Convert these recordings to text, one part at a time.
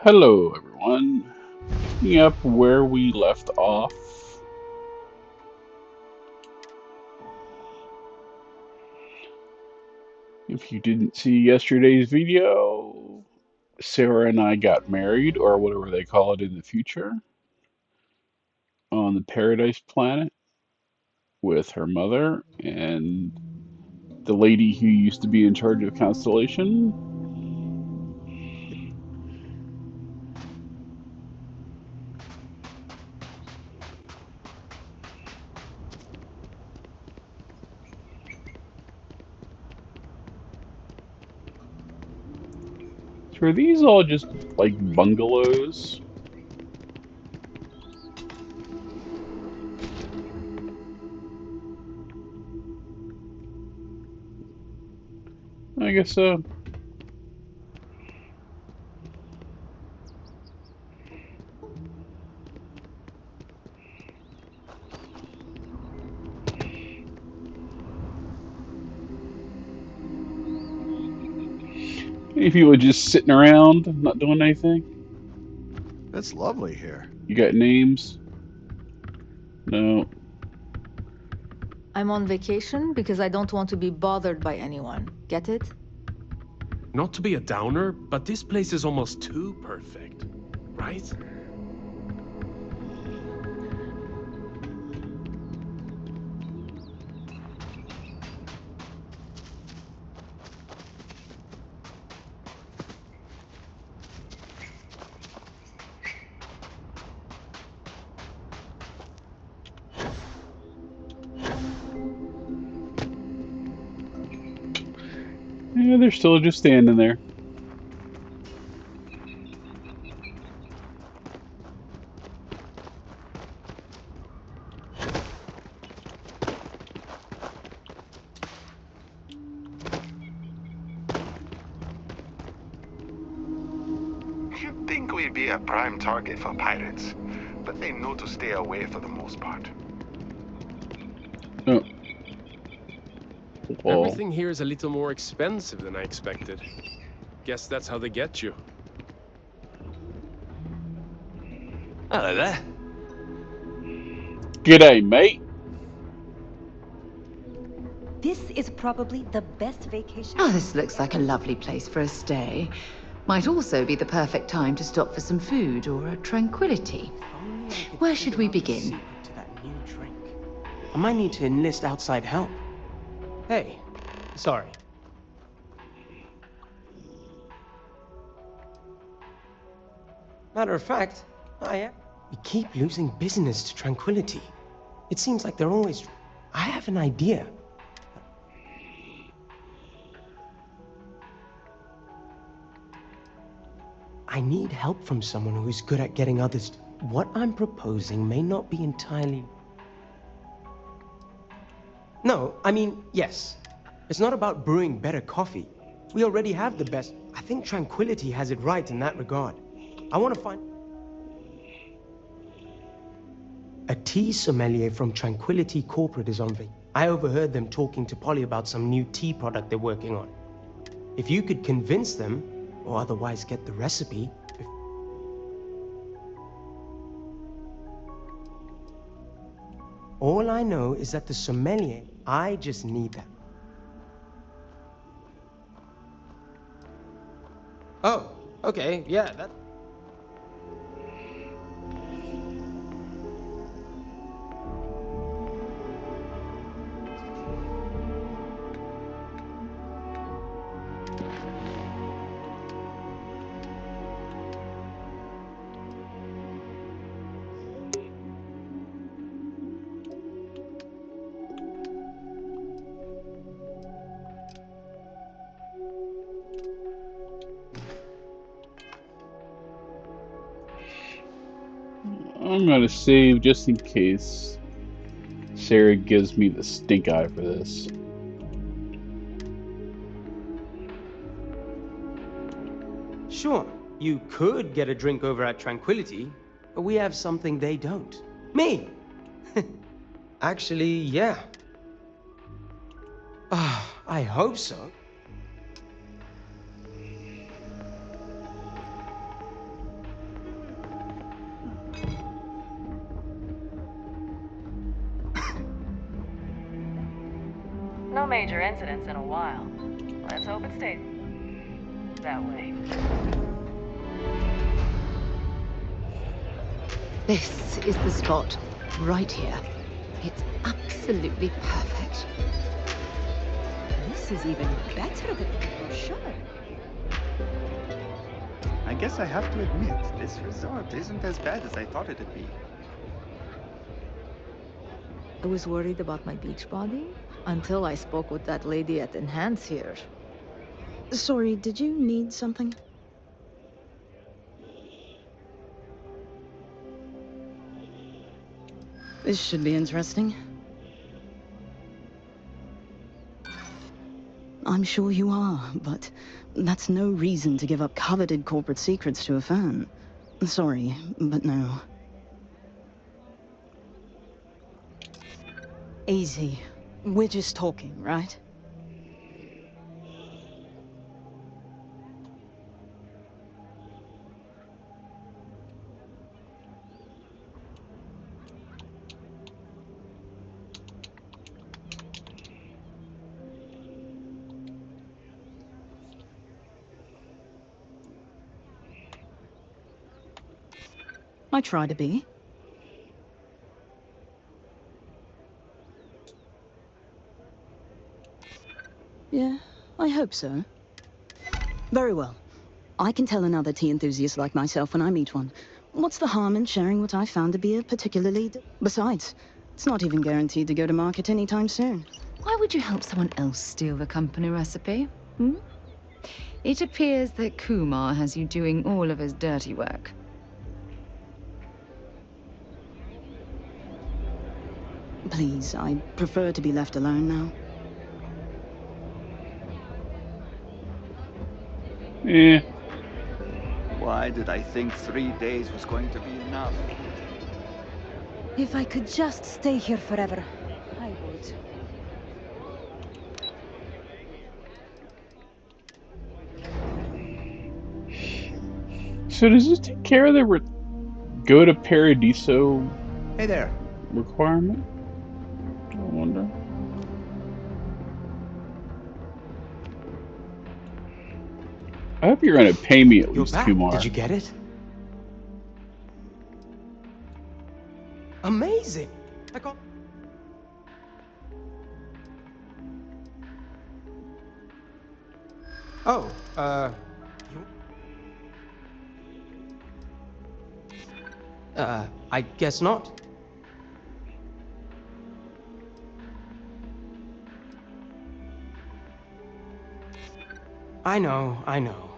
Hello, everyone. Picking up where we left off. If you didn't see yesterday's video, Sarah and I got married, or whatever they call it in the future, on the Paradise Planet with her mother and the lady who used to be in charge of Constellation. So are these all just like bungalows? I guess so. Any people just sitting around, not doing anything? It's lovely here. You got names? No. I'm on vacation because I don't want to be bothered by anyone. Get it? Not to be a downer, but this place is almost too perfect, right? Yeah, they're still just standing there. You'd think we'd be a prime target for pirates, but they know to stay away for the most part. Oh. Wall. Everything here is a little more expensive than I expected. Guess that's how they get you. Hello there. G'day, mate. This is probably the best vacation. Oh, this looks like a lovely place for a stay. Might also be the perfect time to stop for some food or a tranquility. Where should we begin? To that new drink. I might need to enlist outside help. Hey, sorry. Matter of fact, I am. We keep losing business to Tranquility. It seems like they're always. I have an idea. I need help from someone who's good at getting others. What I'm proposing may not be entirely. No, I mean, yes. It's not about brewing better coffee. We already have the best. I think Tranquility has it right in that regard. I want to find a tea sommelier from Tranquility Corporate is on vacation. I overheard them talking to Polly about some new tea product they're working on. If you could convince them, or otherwise get the recipe. All I know is that the sommelier, I just need that. Oh, okay, yeah, that. I'm gonna save just in case Sarah gives me the stink eye for this. Sure, you could get a drink over at Tranquility, but we have something they don't. Me! Actually, yeah. I hope so. No major incidents in a while. Let's hope it stays that way. This is the spot, right here. It's absolutely perfect. This is even better than the brochure. I guess I have to admit, this resort isn't as bad as I thought it'd be. I was worried about my beach body until I spoke with that lady at Enhance here. Sorry, did you need something? This should be interesting. I'm sure you are, but that's no reason to give up coveted corporate secrets to a fan. Sorry, but no. Easy. We're just talking, right? I try to be. Yeah, I hope so. Very well. I can tell another tea enthusiast like myself when I meet one. What's the harm in sharing what I found to be a particularly... Besides, it's not even guaranteed to go to market anytime soon. Why would you help someone else steal the company recipe? Hmm? It appears that Kumar has you doing all of his dirty work. Please, I prefer to be left alone now. Eh, Why did I think 3 days was going to be enough? If I could just stay here forever, I would. so does this take care of the go to Paradiso Hey there. requirement? I wonder. I hope you're gonna pay me at You're least, back. Did Kumar. you get it? Amazing. I got... Oh, you... I guess not. I know, I know.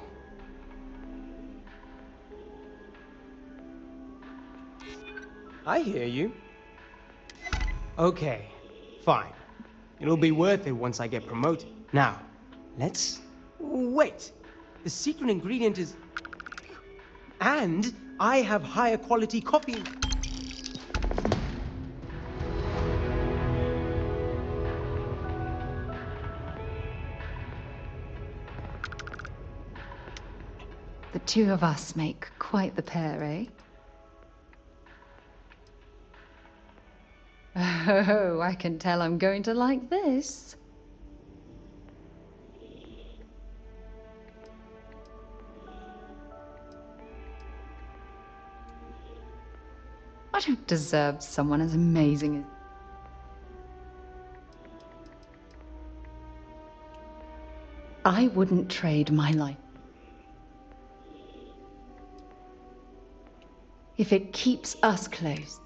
I hear you. Okay, fine. It'll be worth it once I get promoted. Now, let's... Wait! The secret ingredient is... And I have higher quality coffee. The two of us make quite the pair, eh? Oh, I can tell I'm going to like this. I don't deserve someone as amazing as... I wouldn't trade my life if it keeps us close.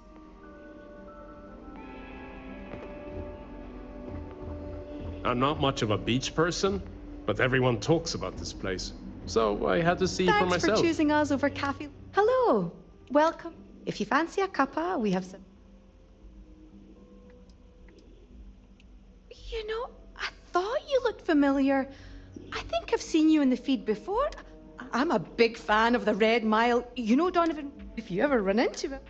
I'm not much of a beach person, but everyone talks about this place. So I had to see for Thanks for myself. choosing us over cafe. Hello, welcome. If you fancy a cuppa, we have some. You know, I thought you looked familiar. I think I've seen you in the feed before. I'm a big fan of the Red Mile. You know, Donovan, if you ever run into him.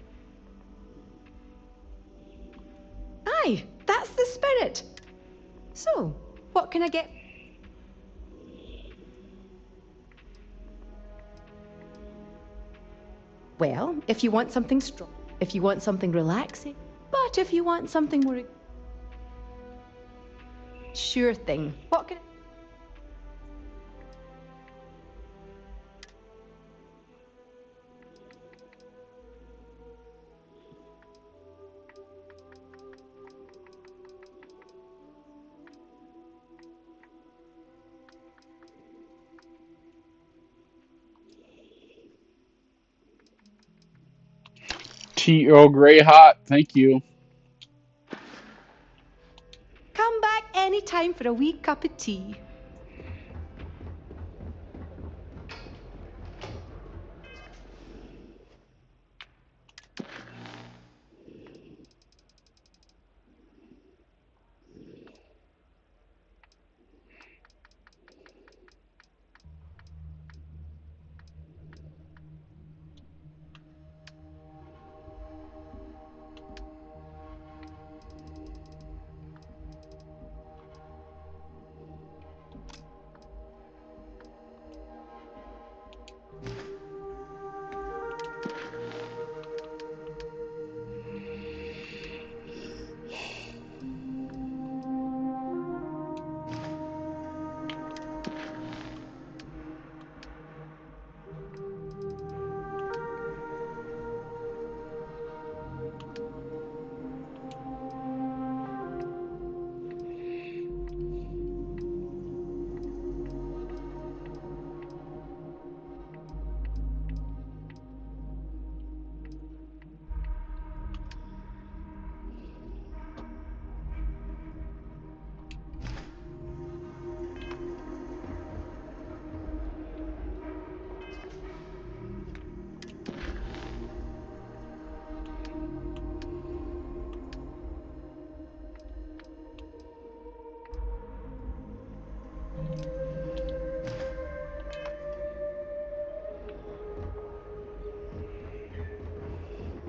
Aye, that's the spirit. So, what can I get? Well, if you want something strong, if you want something relaxing, but if you want something more... Sure thing. What can... Tea Earl Grey hot. Thank you. Come back any time for a wee cup of tea.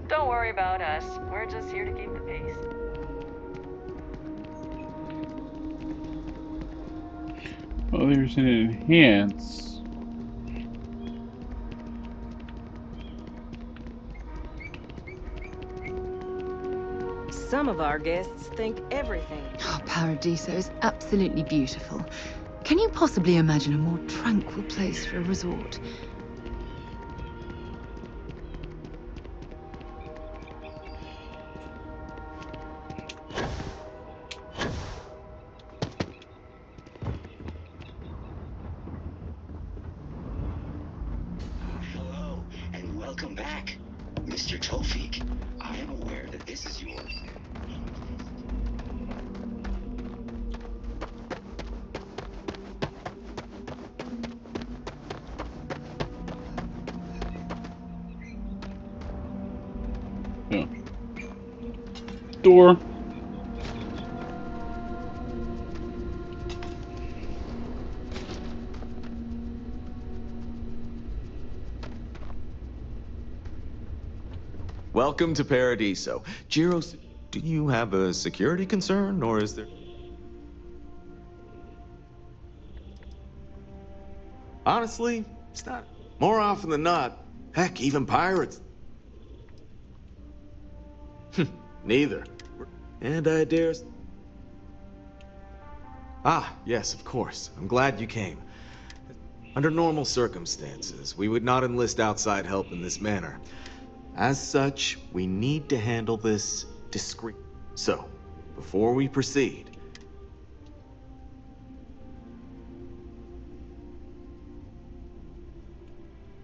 Don't worry about us. We're just here to keep the peace. Oh, there's an enhance. Some of our guests think everything. Oh, Paradiso is absolutely beautiful. Can you possibly imagine a more tranquil place for a resort? Hello, and welcome back, Mr. Tofik. I am aware that this is your... Yeah. Door. Welcome to Paradiso. Jiros, do you have a security concern, or is there... Honestly, it's not. More often than not. Heck, even pirates. Neither. And I dare... Ah, yes, of course. I'm glad you came. Under normal circumstances, we would not enlist outside help in this manner. As such, we need to handle this discreetly. So, before we proceed...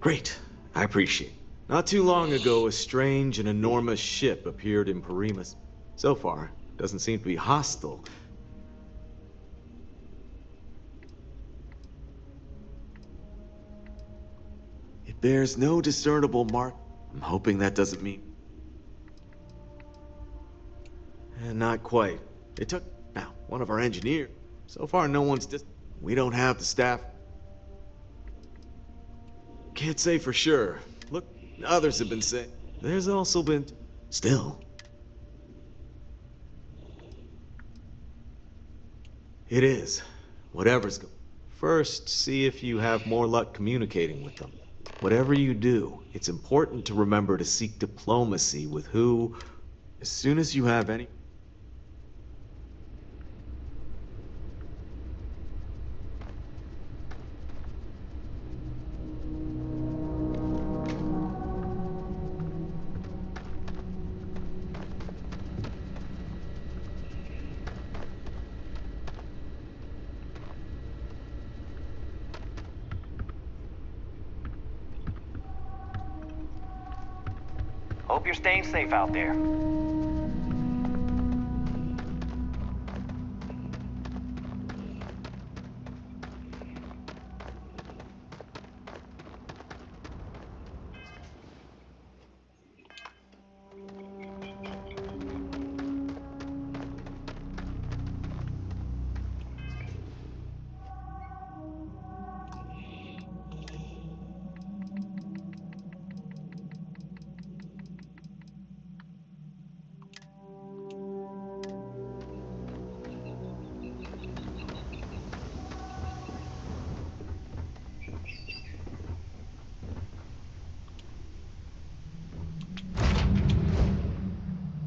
Great, I appreciate it. Not too long ago, a strange and enormous ship appeared in Perimus. So far, it doesn't seem to be hostile. It bears no discernible mark. I'm hoping that doesn't mean... Not quite. It took... Now, one of our engineers. So far, no one's We don't have the staff. Can't say for sure. Look, others have been saying. There's also been... Still. It is. Whatever's going... First, see if you have more luck communicating with them. Whatever you do, it's important to remember to seek diplomacy with who... As soon as you have any... Hope you're staying safe out there.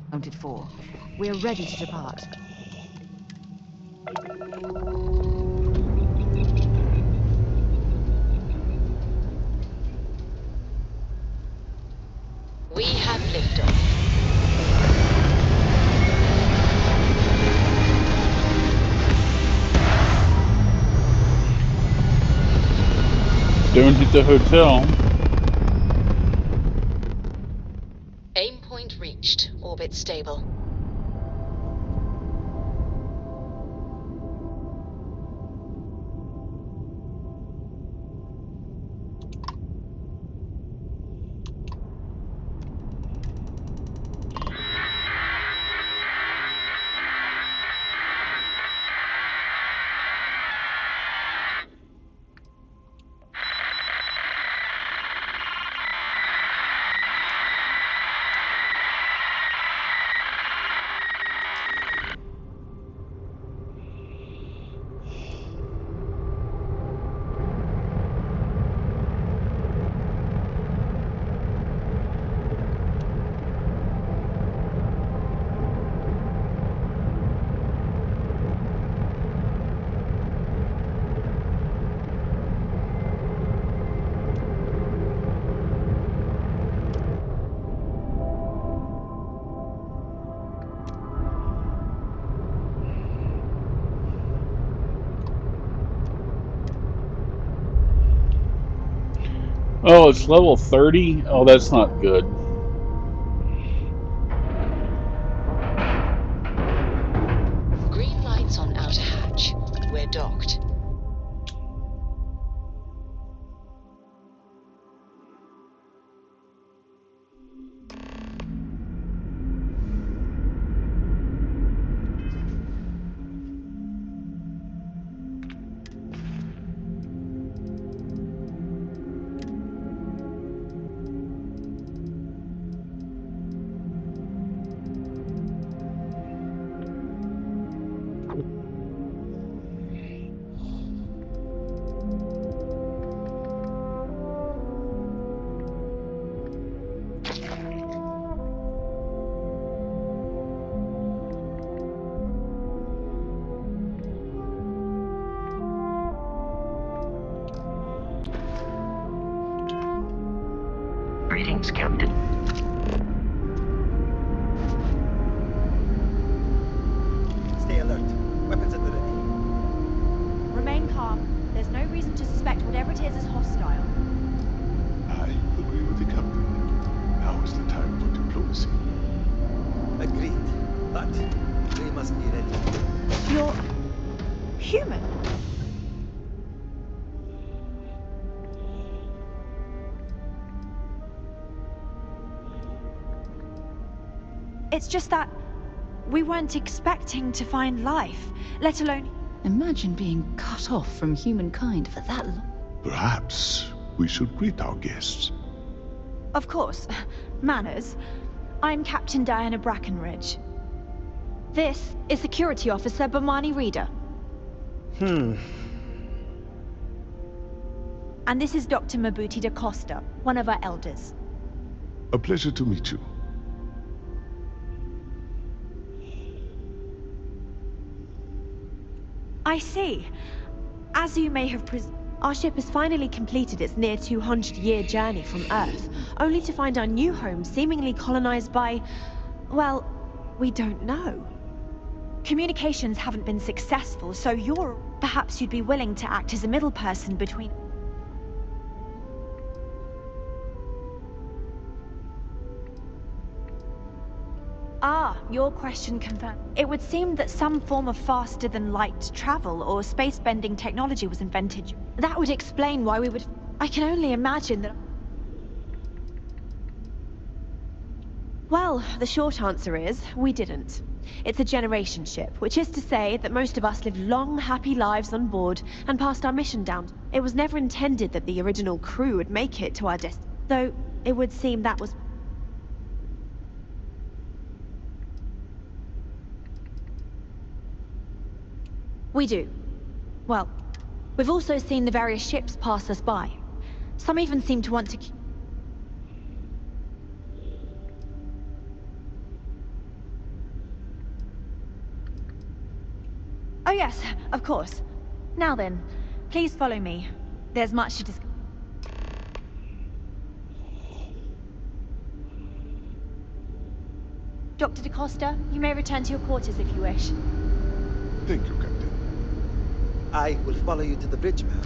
Counted for. We're ready to depart. We have liftoff. Don't hit the hotel. Aim point reached. Orbit stable. Oh, it's level 30? Oh, that's not good. Green lights on outer hatch. We're docked. Greetings, Captain. Stay alert. Weapons at the ready. Remain calm. There's no reason to suspect whatever it is hostile. I agree with the captain. Now is the time for diplomacy. Agreed. But we must be ready. You're human. It's just that we weren't expecting to find life, let alone... Imagine being cut off from humankind for that long. Perhaps we should greet our guests. Of course. Manners. I'm Captain Diana Brackenridge. This is Security Officer Bomani Reader. And this is Dr. Mabuti da Costa, one of our elders. A pleasure to meet you. I see. As you may have our ship has finally completed its near 200-year journey from Earth, only to find our new home seemingly colonized by... well, we don't know. Communications haven't been successful, so perhaps you'd be willing to act as a middle person between... Your question confirmed. It would seem that some form of faster-than-light travel or space-bending technology was invented. That would explain why we would... I can only imagine that... Well, the short answer is, we didn't. It's a generation ship, which is to say that most of us lived long, happy lives on board and passed our mission down. It was never intended that the original crew would make it to our destination, though it would seem that was... We do. Well, we've also seen the various ships pass us by. Some even seem to want to... Oh yes, of course. Now then, please follow me. There's much to discuss. Dr. DaCosta, you may return to your quarters if you wish. Thank you, Captain. I will follow you to the bridge, ma'am,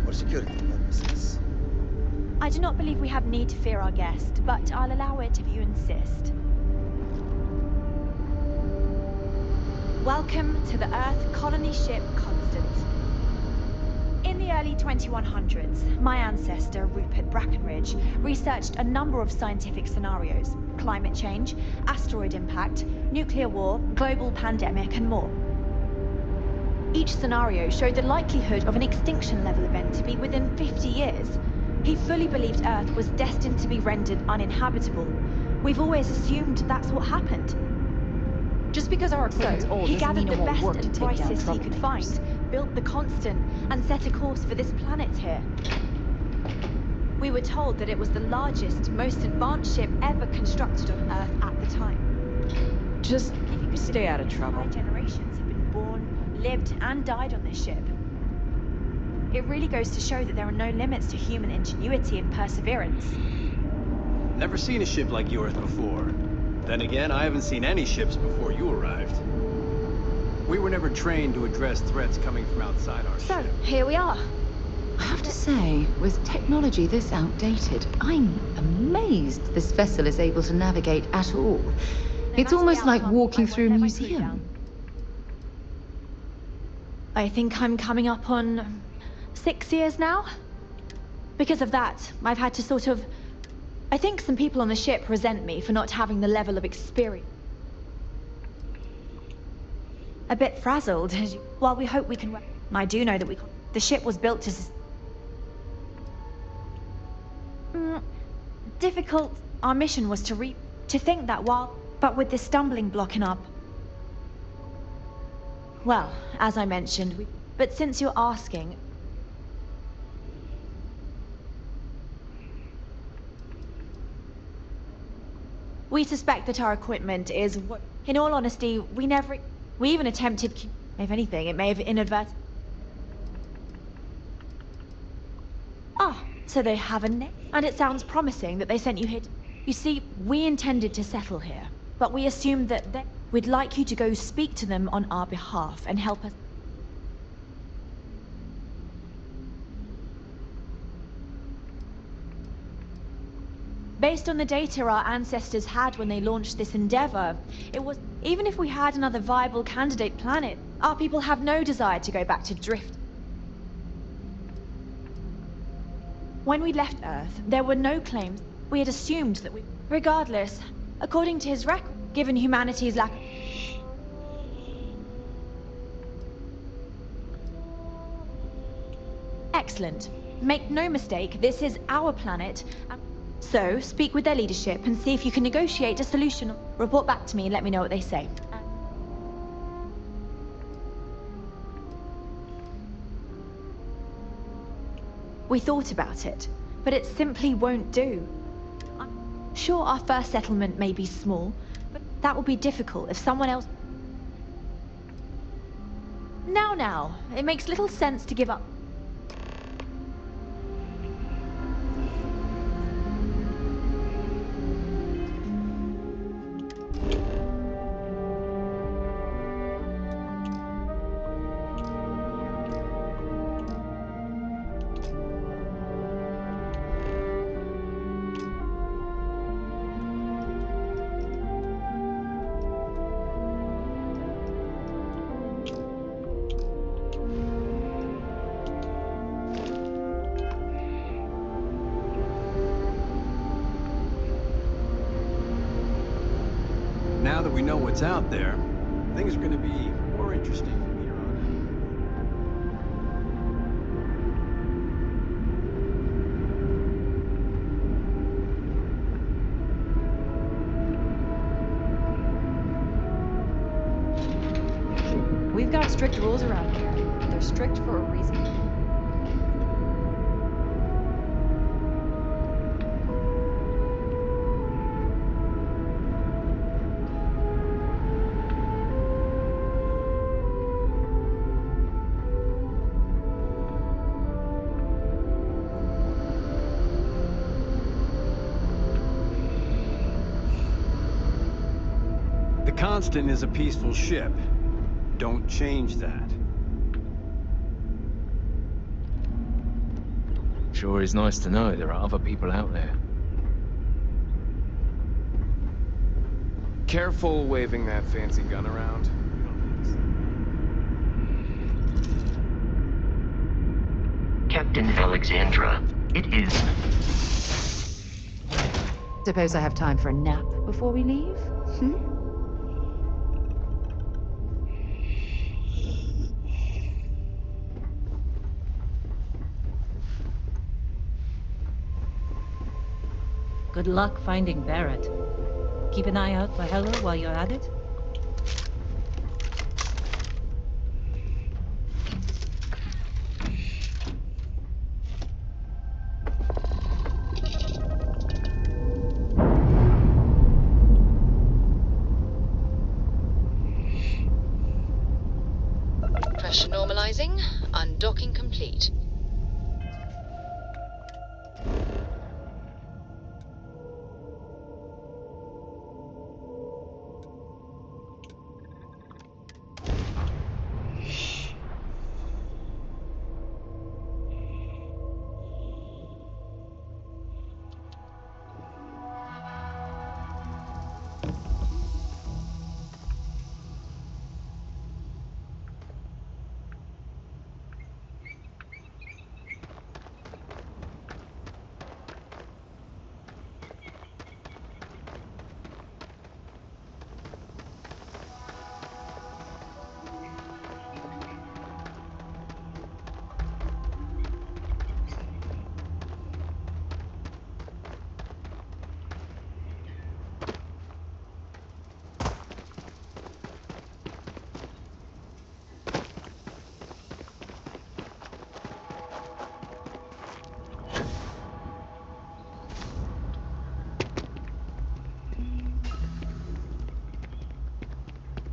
for security purposes. I do not believe we have need to fear our guest, but I'll allow it if you insist. Welcome to the Earth colony ship Constant. In the early 2100s, my ancestor, Rupert Brackenridge, researched a number of scientific scenarios: climate change, asteroid impact, nuclear war, global pandemic, and more. Each scenario showed the likelihood of an extinction-level event to be within 50 years. He fully believed Earth was destined to be rendered uninhabitable. We've always assumed that's what happened. Just because our equipment's old He doesn't gathered mean the it won't best work to and take down brightest he could troublemakers. find, built the Constant, and set a course for this planet here. We were told that it was the largest, most advanced ship ever constructed on Earth at the time. Just stay out of trouble. 5 generations have been born, lived, and died on this ship. It really goes to show that there are no limits to human ingenuity and perseverance. Never seen a ship like yours before. Then again, I haven't seen any ships before you arrived. We were never trained to address threats coming from outside our ship. So, here we are. I have to say, with technology this outdated, I'm amazed this vessel is able to navigate at all. It's almost like walking through a museum. I think I'm coming up on 6 years now. Because of that, I've had to sort of... I think some people on the ship resent me for not having the level of experience. A bit frazzled. While we hope we can... I do know that we can... The ship was built to... Difficult. Our mission was to think that while... But with this stumbling block in our... Well, as I mentioned, But since you're asking... We suspect that our equipment is... In all honesty, we even attempted... If anything, it may have inadvertent... Ah, so they have a name. And it sounds promising that they sent you here. You see, we intended to settle here, but we assumed that we'd like you to go speak to them on our behalf and help us. Based on the data our ancestors had when they launched this endeavor, it was... Even if we had another viable candidate planet, our people have no desire to go back to drift. When we left Earth, there were no claims. We had assumed that we... Regardless, according to his record, given humanity's lack... Excellent. Make no mistake, this is our planet. So, speak with their leadership and see if you can negotiate a solution. Report back to me and let me know what they say. We thought about it, but it simply won't do. I'm sure our first settlement may be small, but that will be difficult if someone else... Now, it makes little sense to give up. we know what's out there, things are gonna be more interesting from here on out. We've got strict rules around here. They're strict for a reason. The Constant is a peaceful ship. Don't change that. Sure is nice to know there are other people out there. Careful waving that fancy gun around. Captain Alexandra, it is. Suppose I have time for a nap before we leave? Good luck finding Barrett. Keep an eye out for Heller while you're at it. Pressure normalizing. Undocking complete.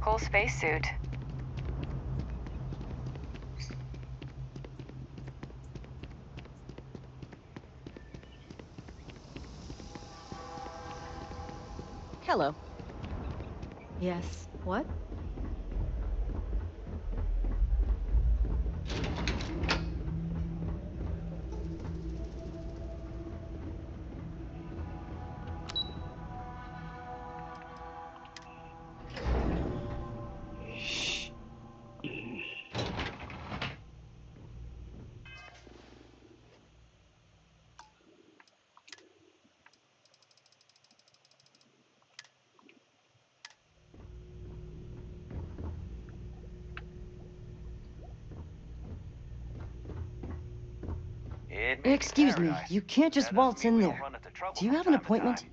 Cool spacesuit. Hello. Yes. What? Excuse me, you can't just waltz in there. Do you have an appointment?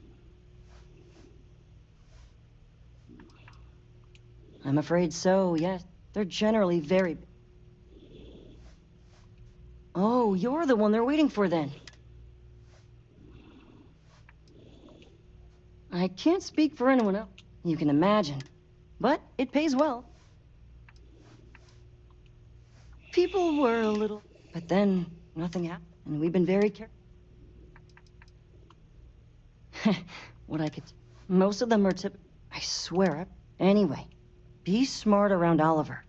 I'm afraid so, yes. They're generally very... Oh, you're the one they're waiting for then. I can't speak for anyone else. You can imagine. But it pays well. People were a little... But then, nothing happened, and we've been very careful. What I could... Most of them are I swear it. Anyway, be smart around Oliver.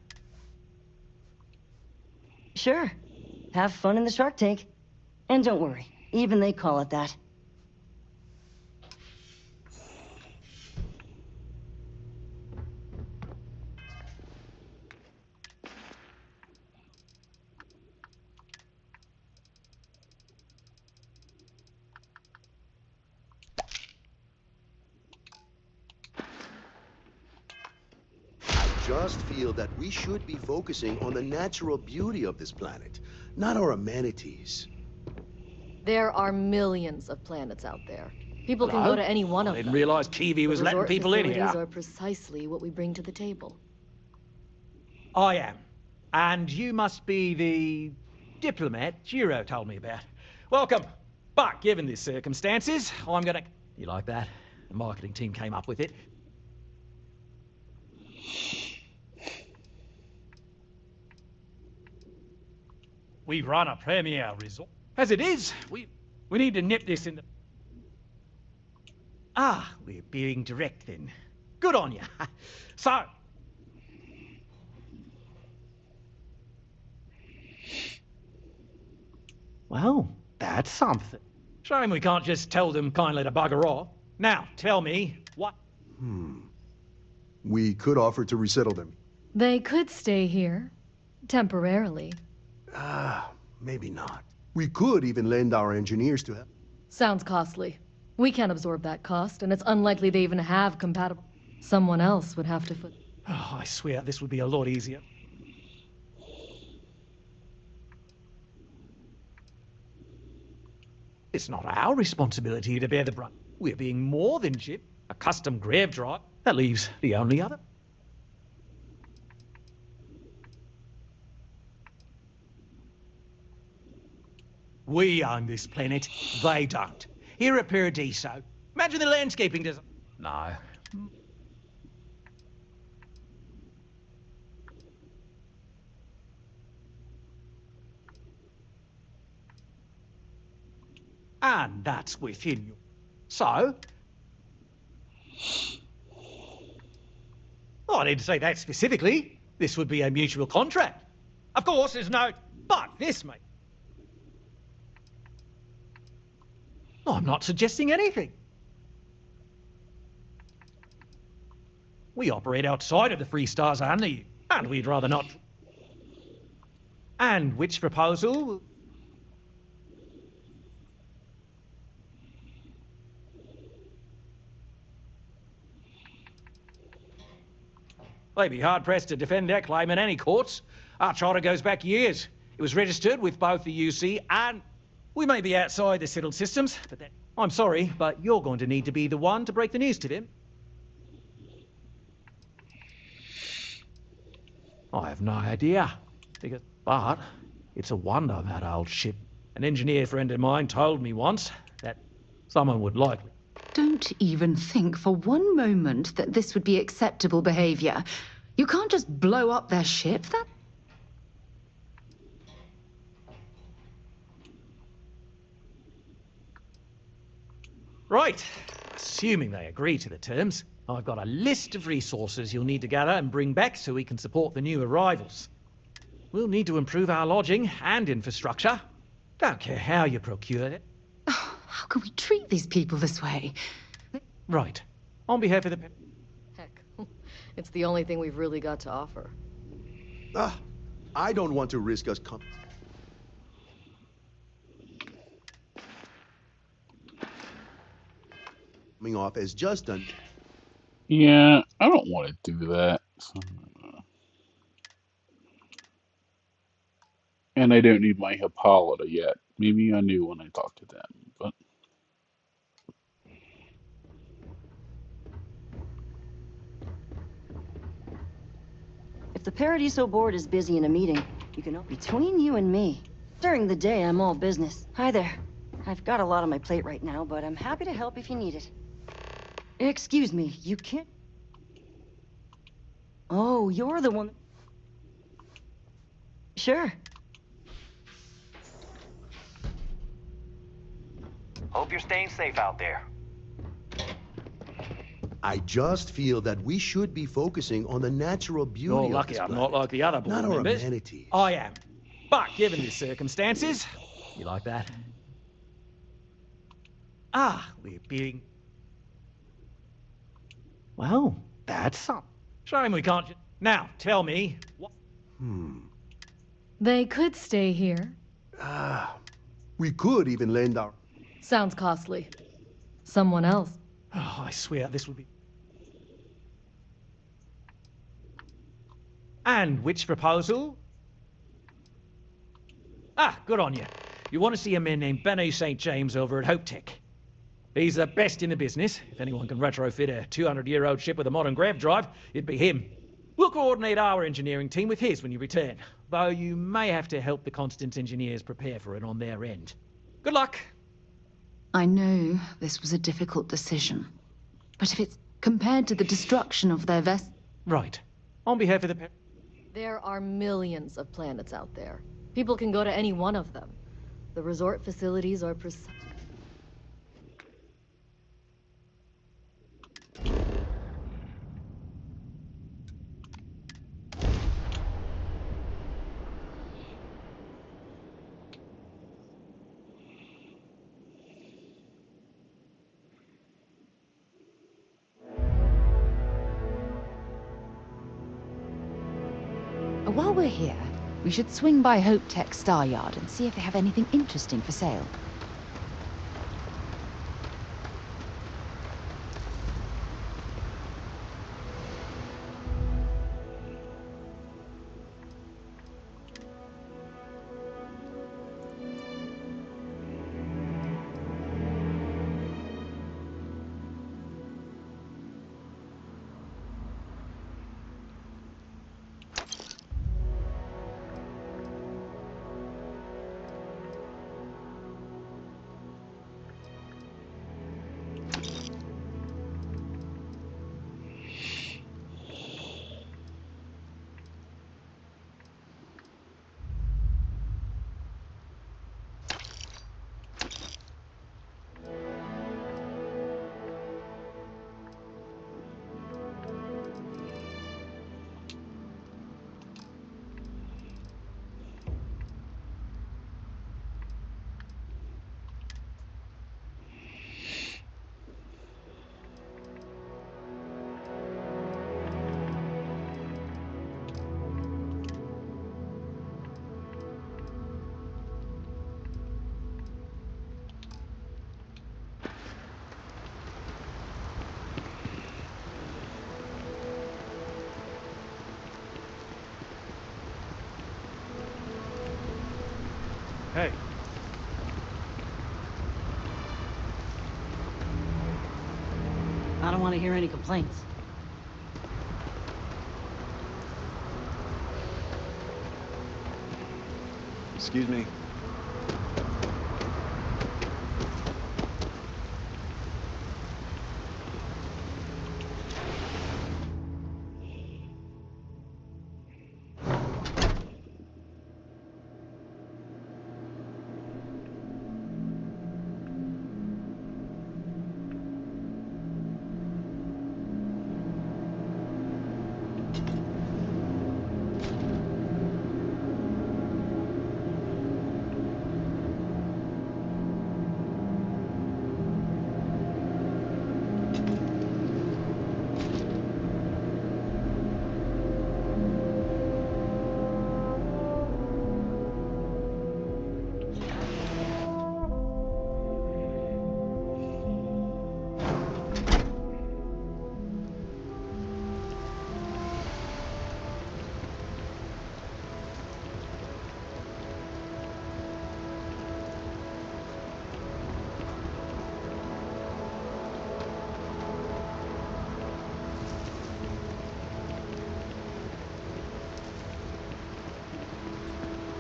Sure. Have fun in the shark tank. And don't worry, even they call it that. just feel that we should be focusing on the natural beauty of this planet, not our amenities. There are millions of planets out there. People can Hello? go to any one of I them. didn't realise Kiwi was The letting resort people in facilities here. are precisely what we bring to the table. I am. And you must be the diplomat Jiro told me about. Welcome. But given the circumstances, I'm gonna... You like that? The marketing team came up with it. We run a premier resort. As it is, we need to nip this in the... Ah, we're being direct then. Good on you. So... Well, that's something. Shame we can't just tell them kindly to bugger off. Now, tell me, what... We could offer to resettle them. They could stay here. Temporarily. Maybe not. We could even lend our engineers to help. Sounds costly. We can't absorb that cost, and it's unlikely they even have compatible... Someone else would have to foot... Oh, I swear this would be a lot easier. It's not our responsibility to bear the brunt. We're being more than Jip, a custom grav drive. That leaves the only other. We own this planet, they don't. Here at Paradiso, imagine the landscaping design. No. And that's within you. So... Oh, I didn't say that specifically. This would be a mutual contract. Of course, there's no... But this, mate. I'm not suggesting anything. We operate outside of the Free Star Zone, and we'd rather not... And which proposal... They'd be hard-pressed to defend their claim in any courts. Our charter goes back years. It was registered with both the UC and... We may be outside the settled systems, but that... I'm sorry, but you're going to need to be the one to break the news to them. I have no idea. But it's a wonder, that old ship. An engineer friend of mine told me once that someone would likely... Don't even think for one moment that this would be acceptable behavior. You can't just blow up their ship. That... Right. Assuming they agree to the terms, I've got a list of resources you'll need to gather and bring back so we can support the new arrivals. We'll need to improve our lodging and infrastructure. Don't care how you procure it. How can we treat these people this way? Right. On behalf of the... Heck, it's the only thing we've really got to offer. I don't want to risk us coming off as just done. Yeah, I don't want to do that. And I don't need my Hippolyta yet. Maybe I knew when I talked to them, but... If the Paradiso board is busy in a meeting, you can... Between you and me, during the day, I'm all business. Hi there. I've got a lot on my plate right now, but I'm happy to help if you need it. Excuse me, you can't... Oh, you're the one... Sure. Hope you're staying safe out there. I just feel that we should be focusing on the natural beauty You're of lucky this I'm planet, not like the other board not our members. amenities. I am. But given the circumstances... You like that? Ah, we're being... Well, that's something. Shame we can't... Now, tell me... What... They could stay here. We could even lend our... Sounds costly. Someone else. Oh, I swear this would be... And which proposal? Ah, good on you. You want to see a man named Benny St. James over at Hope Tech. He's the best in the business. If anyone can retrofit a 200-year-old ship with a modern grav drive, it'd be him. We'll coordinate our engineering team with his when you return, though you may have to help the Constance engineers prepare for it on their end. Good luck. I know this was a difficult decision, but if it's compared to the destruction of their vessel... Right. On behalf of the... There are millions of planets out there. People can go to any one of them. The resort facilities are precise. While we're here, we should swing by Hope Tech Star Yard and see if they have anything interesting for sale. Hey. I don't want to hear any complaints. Excuse me.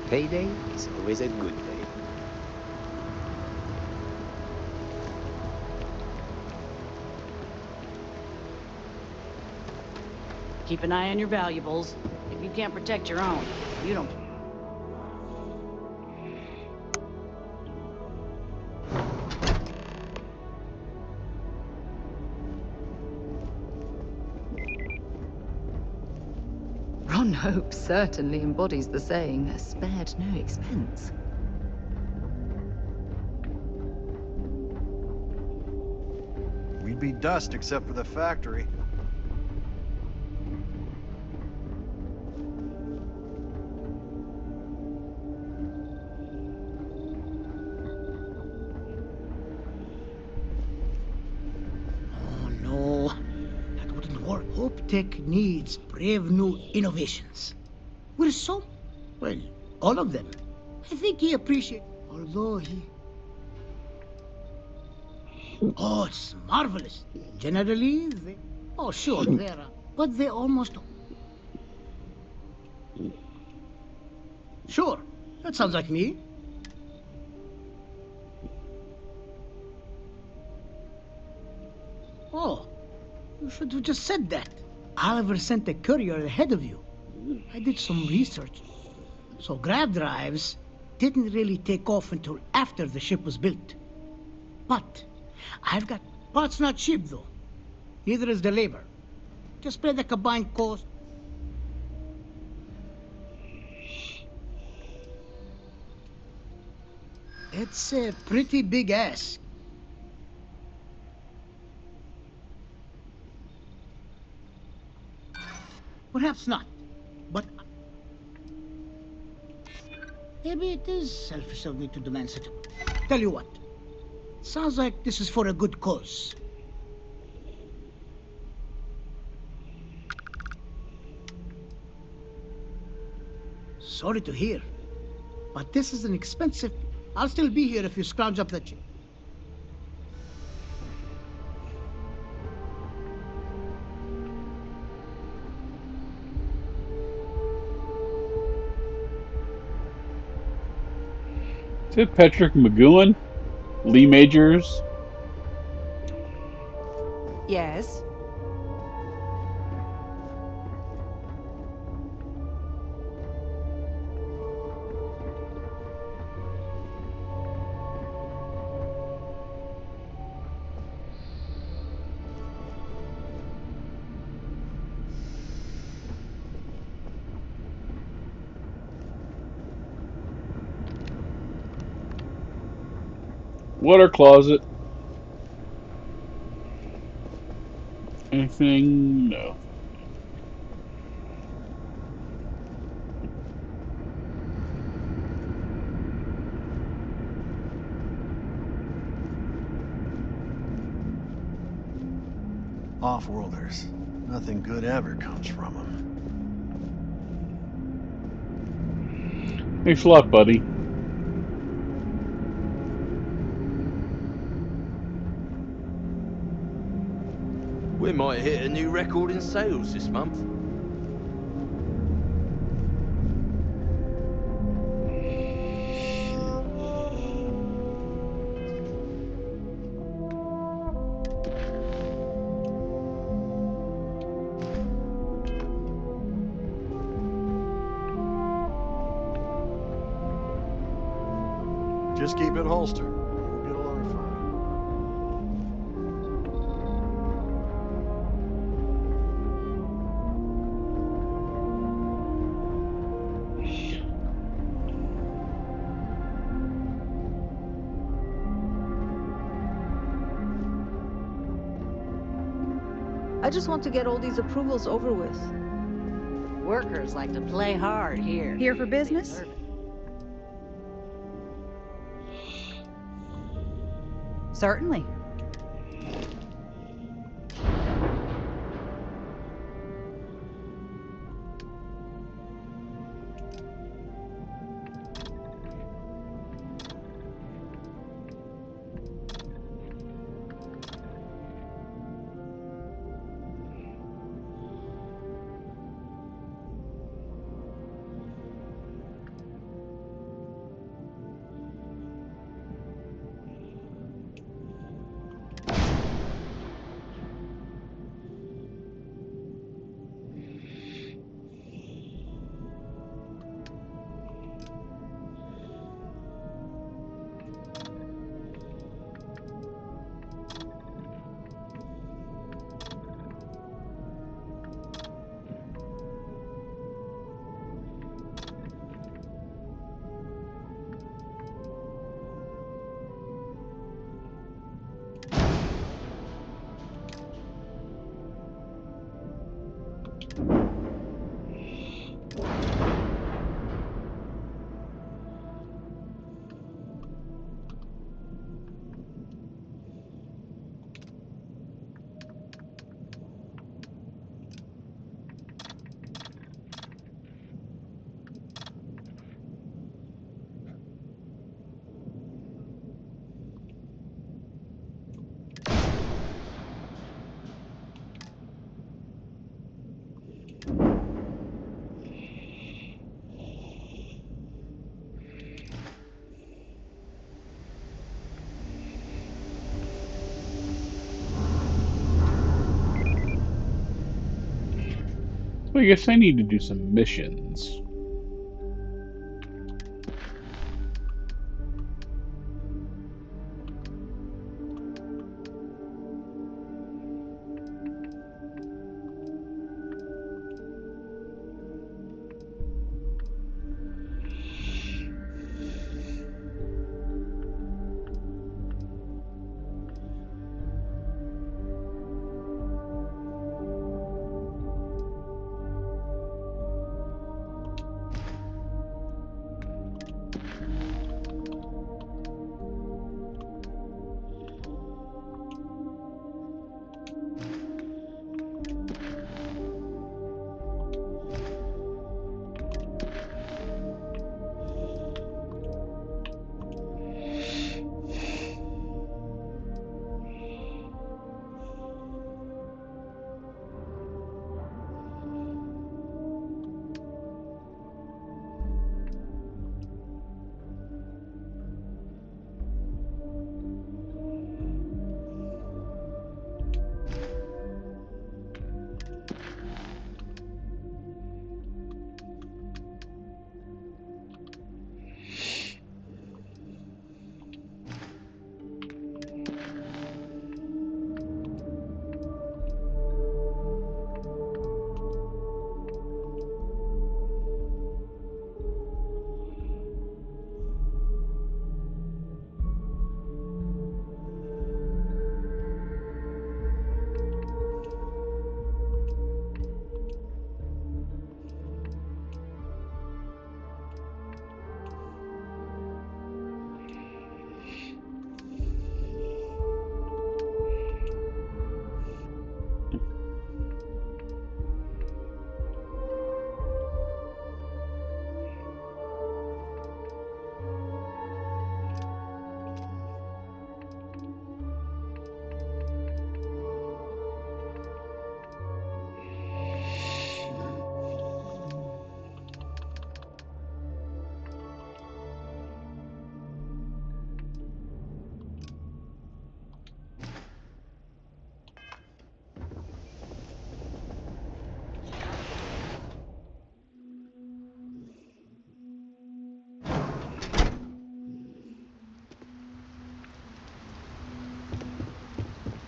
Payday is always a good day. Keep an eye on your valuables. If you can't protect your own, you don't... Ron Hope certainly embodies the saying, spared no expense. We'd be dust except for the factory. Oh no, that wouldn't work. Hope tech needs brave new innovations. We're so... well, all of them. I think he appreciates... although he... Oh, it's marvelous. Generally, they... oh, sure, they're... but they almost... Sure, that sounds like me. Oh, you should have just said that. Oliver sent a courier ahead of you. I did some research. So grav drives didn't really take off until after the ship was built. But I've got parts not cheap though. Neither is the labor. Just spread the combined cost. It's a pretty big ask. Perhaps not, but maybe it is selfish of me to demand such a... Tell you what, sounds like this is for a good cause. Sorry to hear, but this is an expensive... I'll still be here if you scrounge up that... Is it Patrick McGowan? Lee Majors? Yes. Water closet. Anything? No. Off-worlders. Nothing good ever comes from them. Thanks a lot, buddy. We might hit a new record in sales this month. Just keep it holstered. We'll get along fine. I just want to get all these approvals over with. Workers like to play hard here. Here for business? Certainly. I guess I need to do some missions.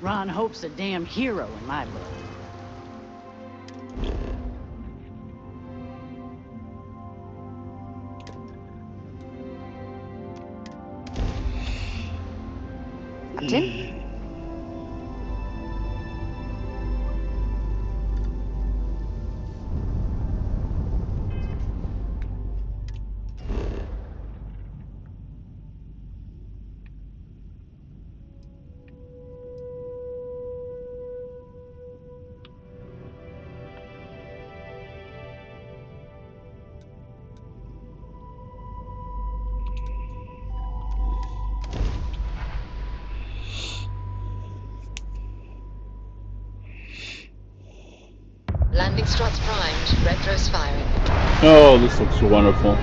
Ron Hope's a damn hero in my book. Captain? Landing struts primed. Retros firing. Oh, this looks wonderful.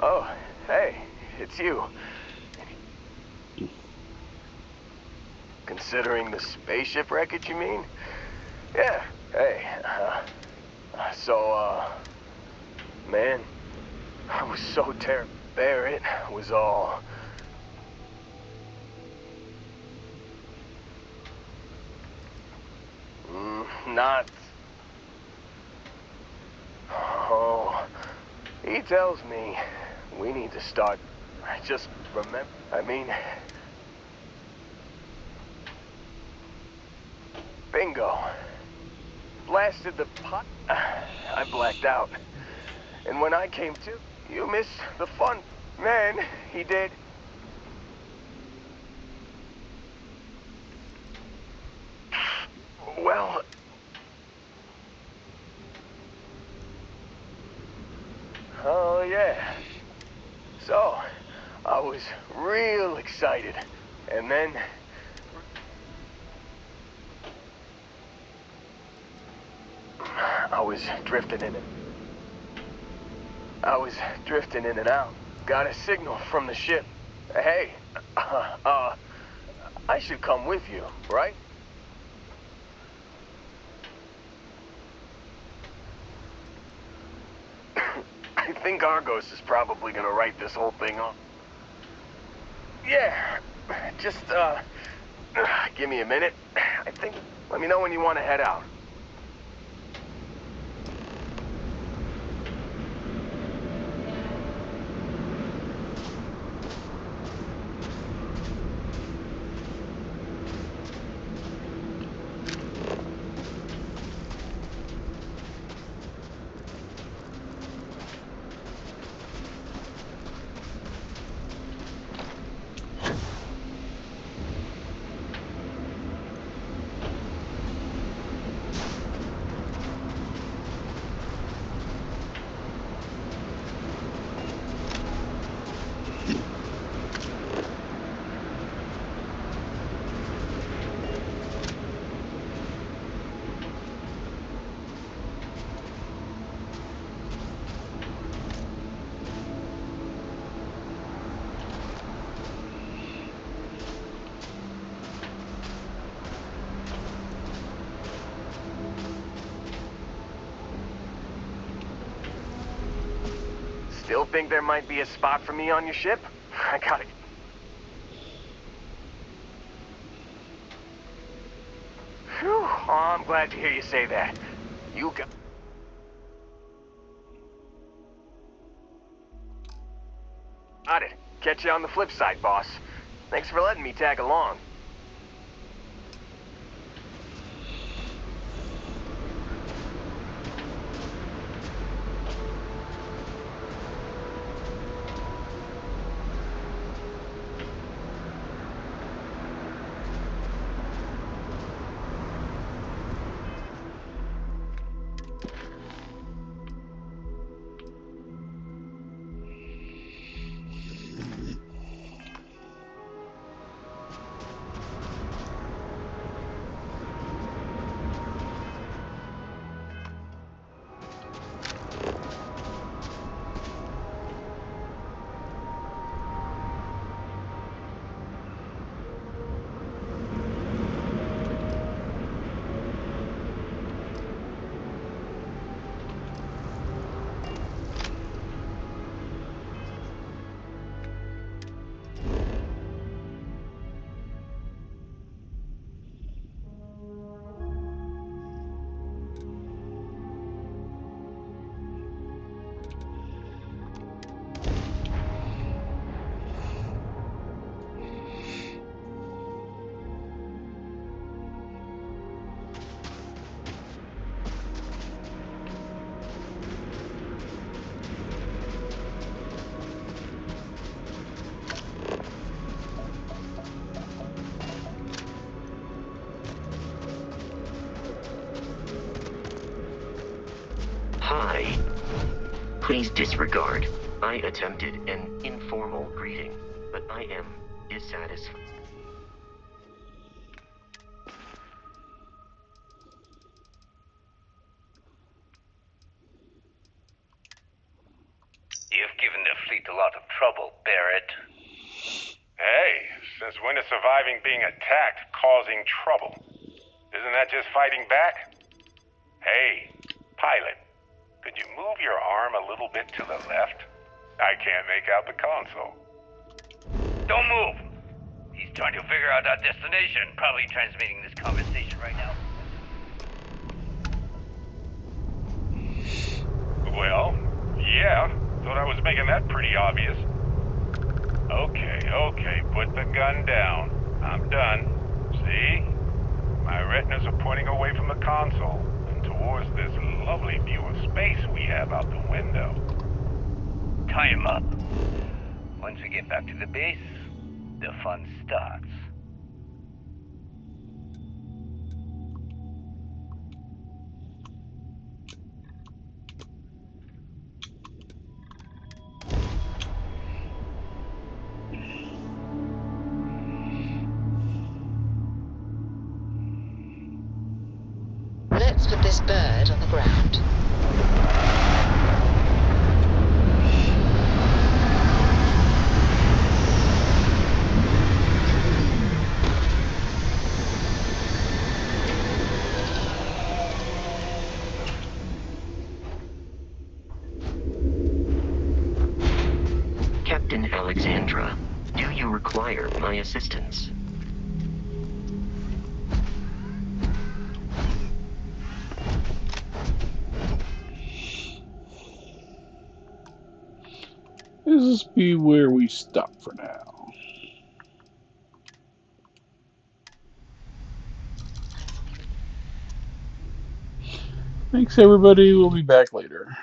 Oh, hey, it's you. Considering the spaceship wreckage, you mean? Yeah, hey, man, I was so terrible. There it was all. Not. Oh, he tells me we need to start. I just remember. I mean, bingo. Blasted the pot. I blacked out. And when I came to, you missed the fun. Man, he did. Well, oh yeah. So, I was real excited. And then I was drifting in it. I was drifting in and out. Got a signal from the ship. Hey, I should come with you, right? I think Argos is probably gonna write this whole thing up. Yeah, just, give me a minute. I think, let me know when you want to head out. Still think there might be a spot for me on your ship? I got it. Whew, oh, I'm glad to hear you say that. You got it. Catch you on the flip side, boss. Thanks for letting me tag along. Hi. Please disregard. I attempted an informal greeting, but I am dissatisfied. You've given the fleet a lot trouble, Barrett? Hey, since when is surviving being attacked causing trouble? Isn't that just fighting back? Hey, pilot, could you move your arm a little bit to the left? I can't make out the console. Don't move! He's trying to figure out our destination, probably transmitting this conversation right now. Well, yeah, thought I was making that pretty obvious. Okay, put the gun down. I'm done. See? My retinas are pointing away from the console and towards this lovely view of space we have out the window. Tie him up. Once we get back to the base, the fun starts. Let's put this bird on the ground. Captain Alexandra, do you require my assistance? This be where we stop for now. Thanks, everybody. We'll be back later.